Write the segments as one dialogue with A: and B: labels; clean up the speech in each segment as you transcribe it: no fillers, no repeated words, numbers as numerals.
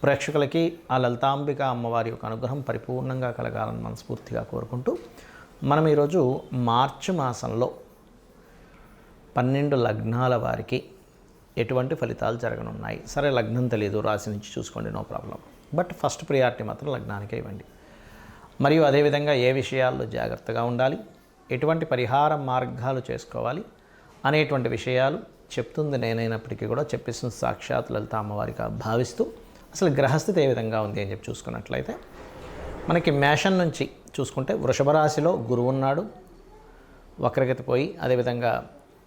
A: ప్రేక్షకులకి ఆ లలితాంబిక అమ్మవారి యొక్క అనుగ్రహం పరిపూర్ణంగా కలగాలని మనస్ఫూర్తిగా కోరుకుంటూ మనం ఈరోజు మార్చి మాసంలో 12 లగ్నాల వారికి ఎటువంటి ఫలితాలు జరగనున్నాయి. సరే, లగ్నం తెలియదు, రాశి నుంచి చూసుకోండి, no problem. But first priority మాత్రం లగ్నానికే ఇవ్వండి. మరియు అదేవిధంగా ఏ విషయాల్లో జాగ్రత్తగా ఉండాలి, ఎటువంటి పరిహార మార్గాలు చేసుకోవాలి అనేటువంటి విషయాలు చెప్తుంది నేనైనప్పటికీ కూడా చెప్పేసిన సాక్షాత్ లలిత అమ్మవారిగా భావిస్తూ అసలు గ్రహస్థితి ఏ విధంగా ఉంది అని చెప్పి చూసుకున్నట్లయితే మనకి మేషం నుంచి చూసుకుంటే వృషభ రాశిలో గురువు ఉన్నాడు, వక్రగతి పోయి. అదేవిధంగా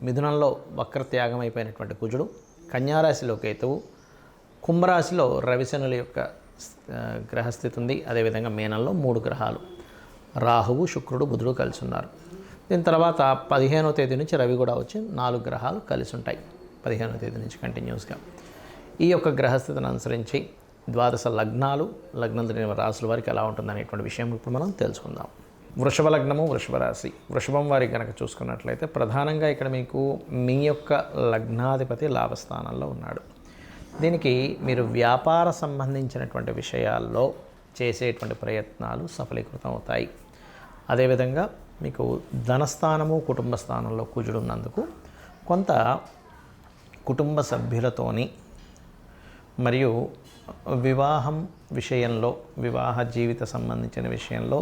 A: మిథునంలో వక్రత్యాగం అయిపోయినటువంటి కుజుడు, కన్యారాశిలో కేతువు, కుంభరాశిలో రవిశనుల యొక్క గ్రహస్థితి ఉంది. అదేవిధంగా మీనంలో 3 గ్రహాలు రాహువు, శుక్రుడు, బుధుడు కలిసి ఉన్నారు. దీని తర్వాత 15వ తేదీ నుంచి రవి కూడా వచ్చి 4 గ్రహాలు కలిసి ఉంటాయి. 15వ తేదీ నుంచి కంటిన్యూస్గా ఈ యొక్క గ్రహస్థితిని అనుసరించి ద్వాదశ లగ్నాలు, లగ్నం తెలియని రాశుల వారికి ఎలా ఉంటుందనేటువంటి విషయం ఇప్పుడు మనం తెలుసుకుందాం. వృషభ లగ్నము, వృషభ రాశి, వృషభం వారికి కనుక చూసుకున్నట్లయితే ప్రధానంగా ఇక్కడ మీకు మీ యొక్క లగ్నాధిపతి లాభస్థానంలో ఉన్నాడు. దీనికి మీరు వ్యాపార సంబంధించినటువంటి విషయాల్లో చేసేటువంటి ప్రయత్నాలు సఫలీకృతం అవుతాయి. అదేవిధంగా మీకు ధనస్థానము, కుటుంబ స్థానంలో కుజుడు ఉన్నందుకు కొంత కుటుంబ సభ్యులతోని మరియు వివాహం విషయంలో, వివాహ జీవిత సంబంధించిన విషయంలో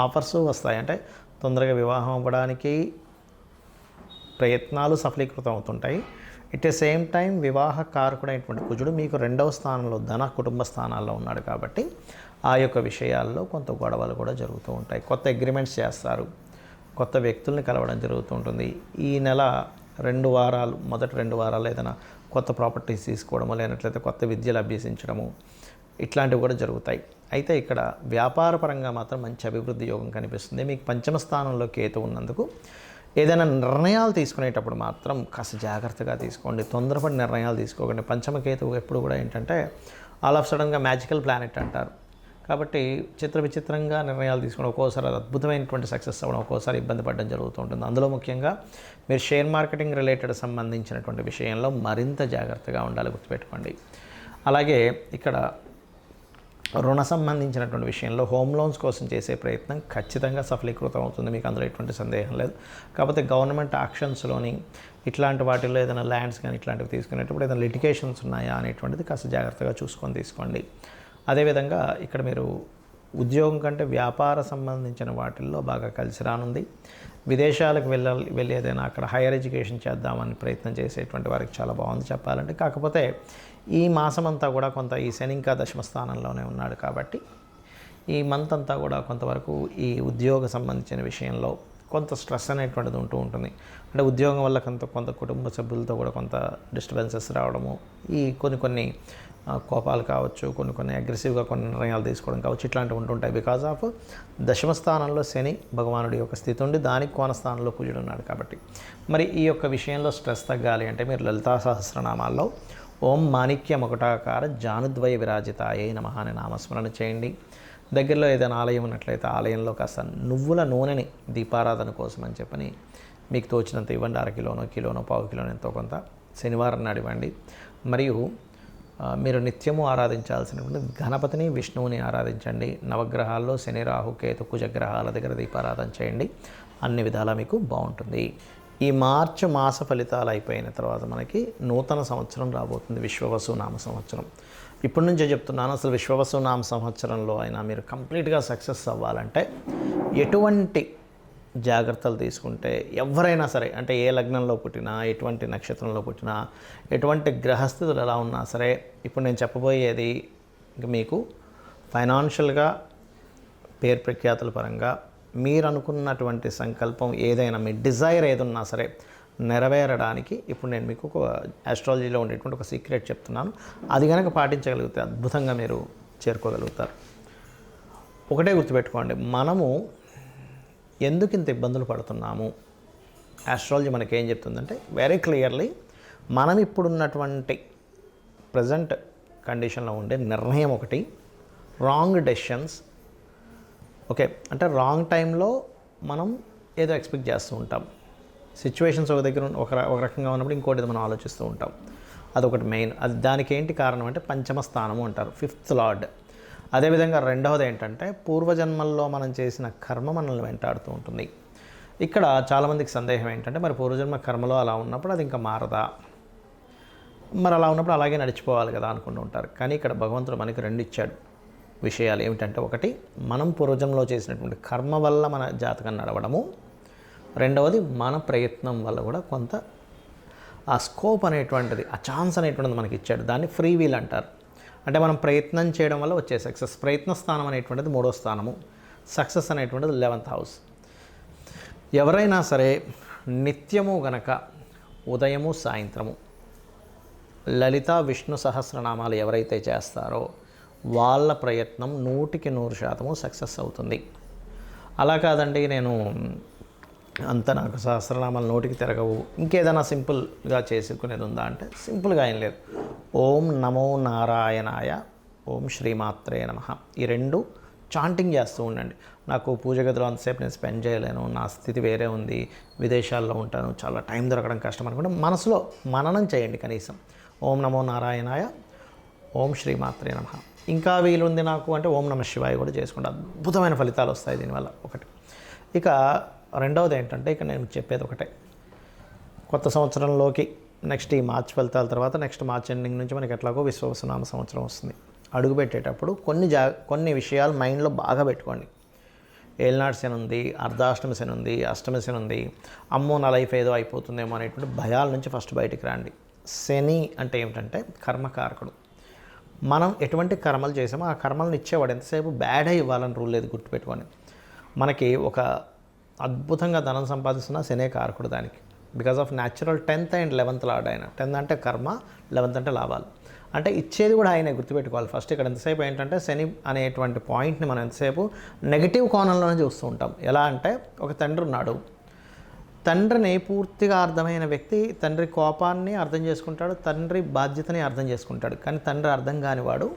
A: ఆఫర్స్ వస్తాయి. అంటే తొందరగా వివాహం అవ్వడానికి ప్రయత్నాలు సఫలీకృతం అవుతుంటాయి. ఎట్ ద సేమ్ టైం వివాహ కారకుడైనటువంటి కుజుడు మీకు 2వ స్థానంలో ధన, కుటుంబ స్థానాల్లో ఉన్నాడు కాబట్టి ఆ యొక్క విషయాల్లో కొంత గొడవలు కూడా జరుగుతూ ఉంటాయి. కొత్త అగ్రిమెంట్స్ చేస్తారు, కొత్త వ్యక్తుల్ని కలవడం జరుగుతూ ఉంటుంది. ఈ నెల 2 వారాలు, మొదటి 2 వారాలు ఏదైనా కొత్త ప్రాపర్టీస్ తీసుకోవడము, లేనట్లయితే కొత్త విద్యలు అభ్యసించడము, ఇట్లాంటివి కూడా జరుగుతాయి. అయితే ఇక్కడ వ్యాపారపరంగా మాత్రం మంచి అభివృద్ధి యోగం కనిపిస్తుంది. మీకు 5వ స్థానంలో కేతు ఉన్నందుకు ఏదైనా నిర్ణయాలు తీసుకునేటప్పుడు మాత్రం కాస్త జాగ్రత్తగా తీసుకోండి, తొందరపడి నిర్ణయాలు తీసుకోకండి. పంచమ కేతువు ఎప్పుడు కూడా ఏంటంటే ఆల్ ఆఫ్ సడన్గా మ్యాజికల్ ప్లానెట్ అంటారు కాబట్టి విచిత్రంగా నిర్ణయాలు తీసుకోవడం, ఒక్కోసారి అద్భుతమైనటువంటి సక్సెస్ అవ్వడం, ఒక్కోసారి ఇబ్బంది పడడం జరుగుతూ ఉంటుంది. అందులో ముఖ్యంగా మీరు షేర్ మార్కెటింగ్ రిలేటెడ్ సంబంధించినటువంటి విషయంలో మరింత జాగ్రత్తగా ఉండాలి, గుర్తుపెట్టుకోండి. అలాగే ఇక్కడ రుణ సంబంధించినటువంటి విషయంలో హోమ్ లోన్స్ కోసం చేసే ప్రయత్నం ఖచ్చితంగా సఫలీకృతం అవుతుంది, మీకు అందులో ఎటువంటి సందేహం లేదు. కాకపోతే గవర్నమెంట్ యాక్షన్స్లోని ఇట్లాంటి వాటిల్లో ఏదైనా ల్యాండ్స్ కానీ ఇట్లాంటివి తీసుకునేటప్పుడు ఏదైనా లిటిగేషన్స్ ఉన్నాయా అనేటువంటిది కాస్త జాగ్రత్తగా చూసుకొని తీసుకోండి. అదేవిధంగా ఇక్కడ మీరు ఉద్యోగం కంటే వ్యాపార సంబంధించిన వాటిల్లో బాగా కలిసి రానుంది. విదేశాలకు వెళ్ళి ఏదైనా అక్కడ హైయర్ ఎడ్యుకేషన్ చేద్దామని ప్రయత్నం చేసేటువంటి వారికి చాలా బాగుంది చెప్పాలంటే. కాకపోతే ఈ మాసం అంతా కూడా కొంత ఈ శని ఇంకా 10వ స్థానంలోనే ఉన్నాడు కాబట్టి ఈ మంత్ అంతా కూడా కొంతవరకు ఈ ఉద్యోగ సంబంధించిన విషయంలో కొంత స్ట్రెస్ అనేటువంటిది ఉంటూ ఉంటుంది. అంటే ఉద్యోగం వల్ల కొంత కుటుంబ సభ్యులతో కూడా కొంత డిస్టర్బెన్సెస్ రావడము, ఈ కొన్ని కోపాలు కావచ్చు, కొన్ని అగ్రెసివ్గా కొన్ని నిర్ణయాలు తీసుకోవడం కావచ్చు, ఇట్లాంటివి ఉంటుంటాయి. బికాజ్ ఆఫ్ 10వ స్థానంలో శని భగవానుడి యొక్క స్థితి ఉండి దానికి కోణ స్థానంలో కుజుడు ఉన్నాడు కాబట్టి. మరి ఈ యొక్క విషయంలో స్ట్రెస్ తగ్గాలి అంటే మీరు లలితా సహస్రనామాల్లో ఓం మాణిక్య మకుటాకార జానుద్వయ విరాజితాయే నమః అని నామస్మరణ చేయండి. దగ్గరలో ఏదైనా ఆలయం ఉన్నట్లయితే ఆలయంలో కాస్త నువ్వుల నూనెని దీపారాధన కోసం అని చెప్పని మీకు తోచినంత ఇవ్వండి. 1/2 కిలోనో, కిలోనో, పావు కిలోనో ఎంతో కొంత శనివారం నాడు ఇవ్వండి. మరియు మీరు నిత్యము ఆరాధించాల్సినటువంటి గణపతిని, విష్ణువుని ఆరాధించండి. నవగ్రహాల్లో శని, రాహు, కేతు, కుజ గ్రహాల దగ్గర దీపారాధన చేయండి. అన్ని విధాలా మీకు బాగుంటుంది. ఈ మార్చి మాస ఫలితాలు అయిపోయిన తర్వాత మనకి నూతన సంవత్సరం రాబోతుంది, విశ్వవసు నామ సంవత్సరం. ఇప్పటి నుంచే చెప్తున్నాను, అసలు విశ్వవసు నామ సంవత్సరంలో అయినా మీరు కంప్లీట్గా సక్సెస్ అవ్వాలంటే ఎటువంటి జాగ్రత్తలు తీసుకుంటే ఎవరైనా సరే, అంటే ఏ లగ్నంలో పుట్టినా, ఎటువంటి నక్షత్రంలో పుట్టినా, ఎటువంటి గ్రహస్థితులు ఎలా ఉన్నా సరే, ఇప్పుడు నేను చెప్పబోయేది మీకు ఫైనాన్షియల్గా పేరు ప్రఖ్యాతుల పరంగా మీరు అనుకున్నటువంటి సంకల్పం ఏదైనా, మీ డిజైర్ ఏదున్నా సరే నెరవేరడానికి ఇప్పుడు నేను మీకు ఒక ఆస్ట్రాలజీలో ఉండేటువంటి ఒక సీక్రెట్ చెప్తున్నాను. అది కనుక పాటించగలిగితే అద్భుతంగా మీరు చేరుకోగలుగుతారు. ఒకటే గుర్తుపెట్టుకోండి, మనము ఎందుకు ఇంత ఇబ్బందులు పడుతున్నాము, ఆస్ట్రాలజీ మనకేం చెప్తుందంటే వెరీ క్లియర్లీ మనం ఇప్పుడున్నటువంటి ప్రజెంట్ కండిషన్లో ఉండే నిర్ణయం ఒకటి, రాంగ్ డెసిషన్స్. ఓకే, అంటే రాంగ్ టైంలో మనం ఏదో ఎక్స్పెక్ట్ చేస్తూ ఉంటాం. సిచ్యువేషన్స్ ఒక దగ్గర ఒక రకంగా ఉన్నప్పుడు ఇంకోటి మనం ఆలోచిస్తూ ఉంటాం. అదొకటి మెయిన్. అది దానికి ఏంటి కారణం అంటే పంచమ స్థానము అంటారు, 5th లార్డ్. అదేవిధంగా రెండవది ఏంటంటే పూర్వజన్మల్లో మనం చేసిన కర్మ మనల్ని వెంటాడుతూ ఉంటుంది. ఇక్కడ చాలామందికి సందేహం ఏంటంటే మరి పూర్వజన్మ కర్మలో అలా ఉన్నప్పుడు అది ఇంకా మారదా, మరి అలా ఉన్నప్పుడు అలాగే నడిచిపోవాలి కదా అనుకుంటూ ఉంటారు. కానీ ఇక్కడ భగవంతుడు మనకి 2 ఇచ్చాడు విషయాలు. ఏమిటంటే ఒకటి మనం పూర్వజన్మలో చేసినటువంటి కర్మ వల్ల మన జాతకం నడవడము, రెండవది మన ప్రయత్నం వల్ల కూడా కొంత ఆ స్కోప్ అనేటువంటిది, ఆ ఛాన్స్ అనేటువంటిది మనకి ఇచ్చాడు. దాన్ని ఫ్రీ వీల్ అంటారు. అంటే మనం ప్రయత్నం చేయడం వల్ల వచ్చే సక్సెస్. ప్రయత్న స్థానం అనేటువంటిది 3వ స్థానము, సక్సెస్ అనేటువంటిది 11th హౌస్. ఎవరైనా సరే నిత్యము గనక ఉదయము సాయంత్రము లలిత విష్ణు సహస్రనామాలు ఎవరైతే చేస్తారో వాళ్ళ ప్రయత్నం 100% సక్సెస్ అవుతుంది. అలా కాదండి నేను అంత నాకు సహస్రనామాలు నోటికి తిరగవు, ఇంకేదైనా సింపుల్గా చేసుకునేది ఉందా అంటే సింపుల్గా ఏం లేదు. ఓం నమో నారాయణాయ, ఓం శ్రీమాత్రే నమః, ఈ 2 చాంటింగ్ చేస్తూ ఉండండి. నాకు పూజ గదిలో అంతసేపు నేను స్పెండ్ చేయలేను, నా స్థితి వేరే ఉంది, విదేశాల్లో ఉంటాను, చాలా టైం దొరకడం కష్టం అనుకుంటే మనసులో మననం చేయండి కనీసం. ఓం నమో నారాయణాయ, ఓం శ్రీమాత్రే నమః. ఇంకా వీలుంది నాకు అంటే ఓం నమః శివాయ కూడా చేసుకుంటే అద్భుతమైన ఫలితాలు వస్తాయి దీనివల్ల. ఒకటి. ఇక రెండవది ఏంటంటే ఇక నేను చెప్పేది ఒకటే, కొత్త సంవత్సరంలోకి నెక్స్ట్ ఈ మార్చ్ ఫలితాల తర్వాత నెక్స్ట్ మార్చ్ ఎండింగ్ నుంచి మనకి ఎట్లాగో విశ్వవసునామ సంవత్సరం వస్తుంది. అడుగుపెట్టేటప్పుడు కొన్ని విషయాలు మైండ్లో బాగా పెట్టుకోండి. ఏలినాటి శని ఉంది, అర్ధాష్టమి శని ఉంది, అష్టమి శని ఉంది, అమ్మో నా లైఫ్ ఏదో అయిపోతుందేమో అనేటువంటి భయాల నుంచి ఫస్ట్ బయటికి రండి. శని అంటే ఏమిటంటే కర్మకారకుడు. మనం ఎటువంటి కర్మలు చేసామో ఆ కర్మలను ఇచ్చేవాడు. ఎంతసేపు బ్యాడ్ ఇవ్వాలని రూల్ లేదు, గుర్తుపెట్టుకోండి. మనకి ఒక అద్భుతంగా ధనం సంపాదిస్తున్న శనే కారకుడు దానికి. Because of natural 10th and 11th lord ఆయన. 10th అంటే కర్మ, 11th అంటే లాభాలు. అంటే ఇచ్చేది కూడా ఆయనే, గుర్తుపెట్టుకోవాలి. ఫస్ట్ ఇక్కడ ఎంతసేపు ఏంటంటే శని అనేటువంటి పాయింట్ని మనం ఎంతసేపు నెగిటివ్ కోణంలోనే చూస్తూ ఉంటాం. ఎలా అంటే ఒక తండ్రి ఉన్నాడు, తండ్రిని పూర్తిగా అర్థమైన వ్యక్తి తండ్రి కోపాన్ని అర్థం చేసుకుంటాడు, తండ్రి బాధ్యతని అర్థం చేసుకుంటాడు. కానీ తండ్రి అర్థం కానివాడు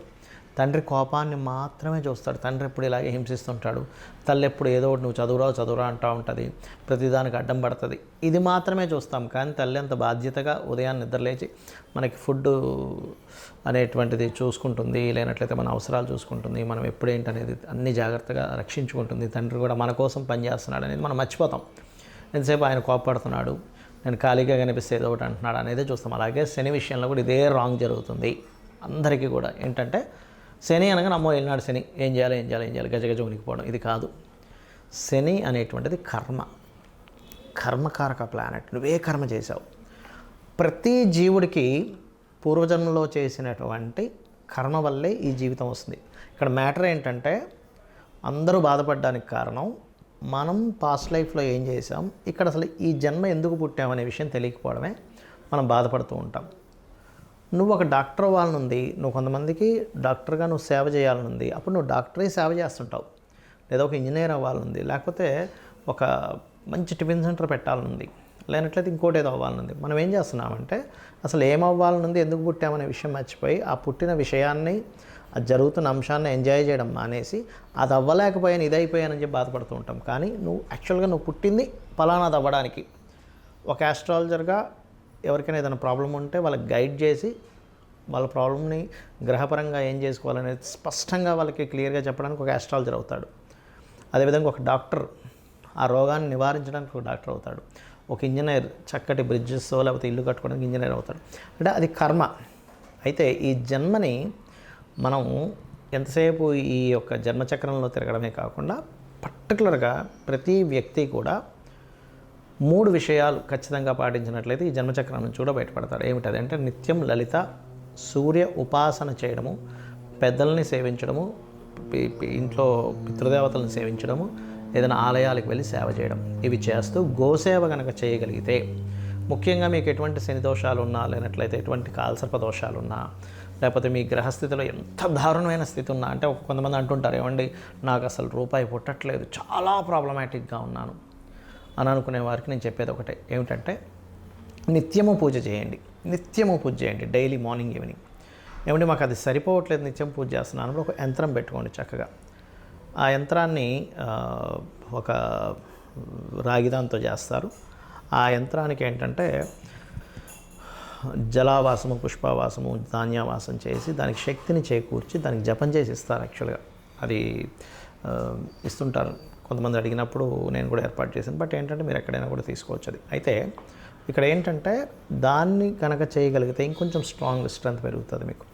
A: తండ్రి కోపాన్ని మాత్రమే చూస్తాడు. తండ్రి ఎప్పుడు ఇలాగే హింసిస్తుంటాడు, తల్లి ఎప్పుడు ఏదో ఒకటి నువ్వు చదువురా అంటూ ఉంటుంది, ప్రతిదానికి అడ్డం పడుతుంది, ఇది మాత్రమే చూస్తాం. కానీ తల్లి అంత బాధ్యతగా ఉదయాన్నే నిద్రలేచి మనకి ఫుడ్ అనేటువంటిది చూసుకుంటుంది, లేనట్లయితే మన అవసరాలు చూసుకుంటుంది, మనం ఎప్పుడేంటనేది అన్ని జాగ్రత్తగా రక్షించుకుంటుంది. తండ్రి కూడా మన కోసం పనిచేస్తున్నాడు అనేది మనం మర్చిపోతాం. ఎంతసేపు ఆయన కోపడుతున్నాడు, నేను ఖాళీగా కనిపిస్తే ఏదో ఒకటి అంటున్నాడు అనేది చూస్తాం. అలాగే శని విషయంలో కూడా ఇదే రాంగ్ జరుగుతుంది అందరికీ కూడా. ఏంటంటే శని అనగా నమ్మో ఏలినాడు శని, ఏం చేయాలి గజగజ ఉనికిపోవడం, ఇది కాదు. శని అనేటువంటిది కర్మకారక ప్లానెట్. నువ్వే కర్మ చేశావు. ప్రతి జీవుడికి పూర్వజన్మలో చేసినటువంటి కర్మ వల్లే ఈ జీవితం వస్తుంది. ఇక్కడ మ్యాటర్ ఏంటంటే అందరూ బాధపడడానికి కారణం మనం పాస్ట్ లైఫ్లో ఏం చేసాం, ఇక్కడ అసలు ఈ జన్మ ఎందుకు పుట్టామనే విషయం తెలియకపోవడమే మనం బాధపడుతూ ఉంటాం. నువ్వు ఒక డాక్టర్ అవ్వాలనుంది, నువ్వు కొంతమందికి డాక్టర్గా నువ్వు సేవ చేయాలనుంది, అప్పుడు నువ్వు డాక్టరే సేవ చేస్తుంటావు. లేదా ఒక ఇంజనీర్ అవ్వాలనుంది, లేకపోతే ఒక మంచి టిఫిన్ సెంటర్ పెట్టాలనుంది, లేనట్లయితే ఇంకోటి ఏదో అవ్వాలనుంది. మనం ఏం చేస్తున్నామంటే అసలు ఏమవ్వాలనుంది, ఎందుకు పుట్టామనే విషయం మర్చిపోయి ఆ పుట్టిన విషయాన్ని, అది జరుగుతున్న అంశాన్ని ఎంజాయ్ చేయడం మానేసి అది అవ్వలేకపోయాను ఇది అయిపోయానని చెప్పి బాధపడుతూ ఉంటాం. కానీ యాక్చువల్గా నువ్వు పుట్టింది ఫలానాది అవ్వడానికి. ఒక ఆస్ట్రాలజర్గా ఎవరికైనా ఏదైనా ప్రాబ్లం ఉంటే వాళ్ళకి గైడ్ చేసి వాళ్ళ ప్రాబ్లమ్ని గ్రహపరంగా ఏం చేసుకోవాలనేది స్పష్టంగా వాళ్ళకి క్లియర్గా చెప్పడానికి ఒక ఆస్ట్రాలజర్ అవుతాడు. అదేవిధంగా ఒక డాక్టర్ ఆ రోగాన్ని నివారించడానికి ఒక డాక్టర్ అవుతాడు. ఒక ఇంజనీర్ చక్కటి బ్రిడ్జెస్ లేకపోతే ఇల్లు కట్టుకోవడానికి ఇంజనీర్ అవుతాడు. అంటే అది కర్మ. అయితే ఈ జన్మని మనం ఎంతసేపు ఈ యొక్క జన్మచక్రంలో తిరగడమే కాకుండా పర్టికులర్గా ప్రతి వ్యక్తి కూడా 3 విషయాలు ఖచ్చితంగా పాటించినట్లయితే ఈ జన్మచక్రం నుంచి కూడా బయటపడతాడు. ఏమిటది అంటే నిత్యం లలిత సూర్య ఉపాసన చేయడము, పెద్దల్ని సేవించడము, ఇంట్లో పితృదేవతలను సేవించడము, ఏదైనా ఆలయాలకు వెళ్ళి సేవ చేయడం. ఇవి చేస్తూ గోసేవ కనుక చేయగలిగితే, ముఖ్యంగా మీకు ఎటువంటి శని దోషాలు ఉన్నా, లేనట్లయితే ఎటువంటి కాలసర్ప దోషాలు ఉన్నా, లేకపోతే మీ గ్రహస్థితిలో ఎంత దారుణమైన స్థితి ఉన్నా, అంటే కొంతమంది అంటుంటారు ఏమండి నాకు అసలు రూపాయి పుట్టట్లేదు, చాలా ప్రాబ్లమాటిక్గా ఉన్నాను అని అనుకునే వారికి నేను చెప్పేది ఒకటే, ఏమిటంటే నిత్యము పూజ చేయండి డైలీ మార్నింగ్ ఈవినింగ్. ఏమంటే మాకు అది సరిపోవట్లేదు, నిత్యం పూజ చేస్తున్నాను, ఒక యంత్రం పెట్టుకోండి చక్కగా. ఆ యంత్రాన్ని ఒక రాగిదాంతో చేస్తారు. ఆ యంత్రానికి ఏంటంటే జలావాసము, పుష్పావాసము, ధాన్యావాసం చేసి దానికి శక్తిని చేకూర్చి దానికి జపం చేసి ఇస్తారు యాక్చువల్గా. అది ఇస్తుంటారు కొంతమంది అడిగినప్పుడు, నేను కూడా ఏర్పాటు చేశాను. బట్ ఏంటంటే మీరు ఎక్కడైనా కూడా తీసుకోవచ్చు అది. అయితే ఇక్కడ ఏంటంటే దాన్ని కనుక చేయగలిగితే ఇంకొంచెం స్ట్రెంత్ పెరుగుతుంది మీకు.